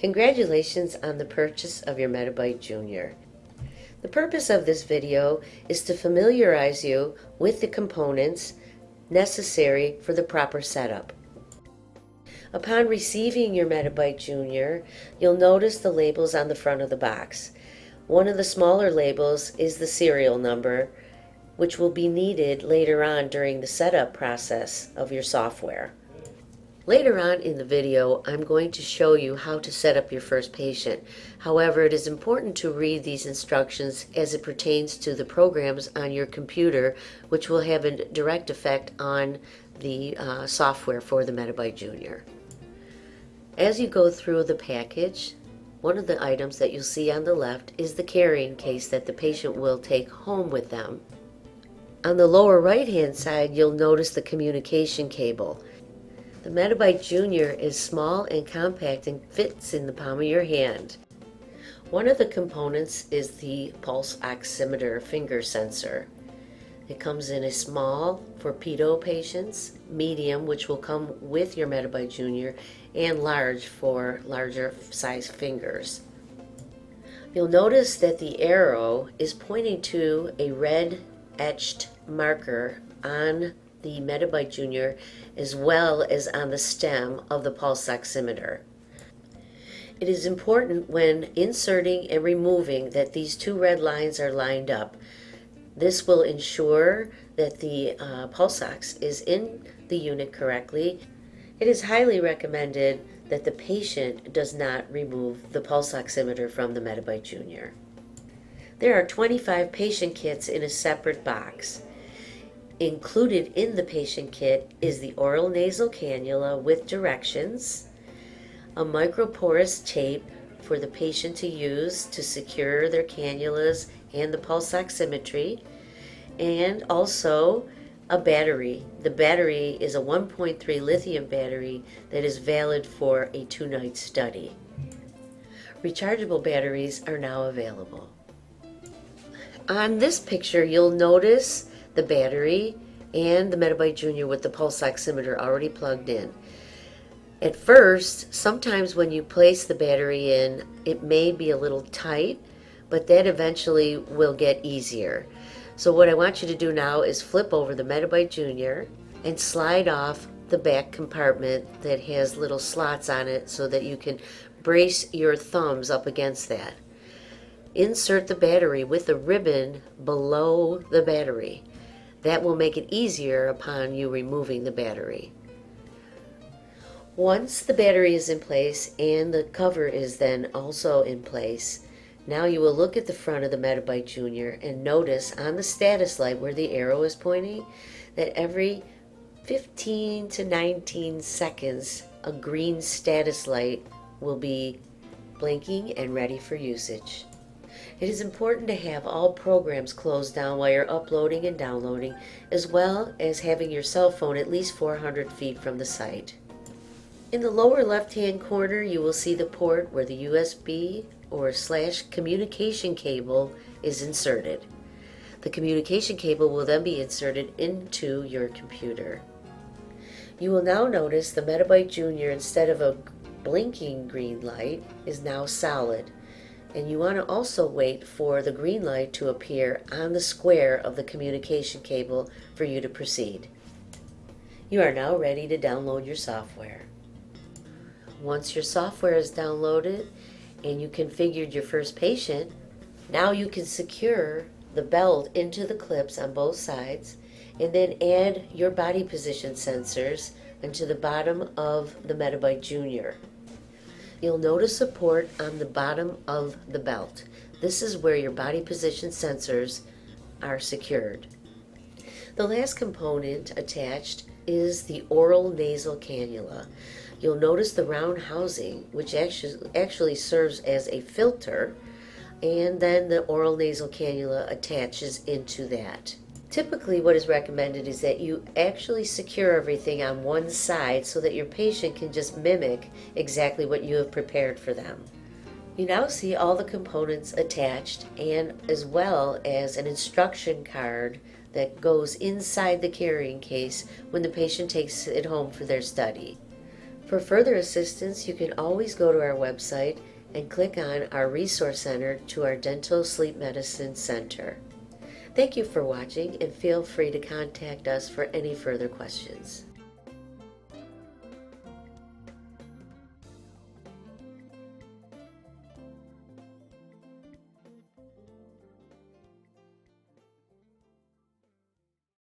Congratulations on the purchase of your MediByte Junior. The purpose of this video is to familiarize you with the components necessary for the proper setup. Upon receiving your MediByte Junior, you'll notice the labels on the front of the box. One of the smaller labels is the serial number, which will be needed later on during the setup process of your software. Later on in the video, I'm going to show you how to set up your first patient. However, it is important to read these instructions as it pertains to the programs on your computer, which will have a direct effect on the software for the MediByte Junior. As you go through the package, one of the items that you'll see on the left is the carrying case that the patient will take home with them. On the lower right-hand side, you'll notice the communication cable. The MediByte Junior is small and compact and fits in the palm of your hand. One of the components is the pulse oximeter finger sensor. It comes in a small for pedo patients, medium, which will come with your MediByte Junior, and large for larger size fingers. You'll notice that the arrow is pointing to a red etched marker on the MediByte Junior as well as on the stem of the pulse oximeter. It is important when inserting and removing that these two red lines are lined up. This will ensure that the pulse ox is in the unit correctly. It is highly recommended that the patient does not remove the pulse oximeter from the MediByte Junior. There are 25 patient kits in a separate box. Included in the patient kit is the oral nasal cannula with directions, a microporous tape for the patient to use to secure their cannulas and the pulse oximetry, and also a battery. The battery is a 1.3 lithium battery that is valid for a 2-night study. Rechargeable batteries are now available. On this picture, you'll notice the battery and the MediByte Junior with the pulse oximeter already plugged in. At first, sometimes when you place the battery in, it may be a little tight, but that eventually will get easier. So what I want you to do now is flip over the MediByte Junior and slide off the back compartment that has little slots on it so that you can brace your thumbs up against that. Insert the battery with the ribbon below the battery. That will make it easier upon you removing the battery. Once the battery is in place and the cover is then also in place, now you will look at the front of the MediByte Junior and notice on the status light where the arrow is pointing that every 15 to 19 seconds a green status light will be blinking and ready for usage. It is important to have all programs closed down while you're uploading and downloading, as well as having your cell phone at least 400 feet from the site. In the lower left-hand corner, you will see the port where the USB or / communication cable is inserted. The communication cable will then be inserted into your computer. You will now notice the MediByte Junior, instead of a blinking green light, is now solid. And you want to also wait for the green light to appear on the square of the communication cable for you to proceed. You are now ready to download your software. Once your software is downloaded and you configured your first patient, now you can secure the belt into the clips on both sides and then add your body position sensors into the bottom of the MediByte Junior. You'll notice a port on the bottom of the belt. This is where your body position sensors are secured. The last component attached is the oral nasal cannula. You'll notice the round housing, which actually serves as a filter, and then the oral nasal cannula attaches into that. Typically what is recommended is that you actually secure everything on one side so that your patient can just mimic exactly what you have prepared for them. You now see all the components attached, and as well as an instruction card that goes inside the carrying case when the patient takes it home for their study. For further assistance, you can always go to our website and click on our Resource Center to our Dental Sleep Medicine Center. Thank you for watching, and feel free to contact us for any further questions.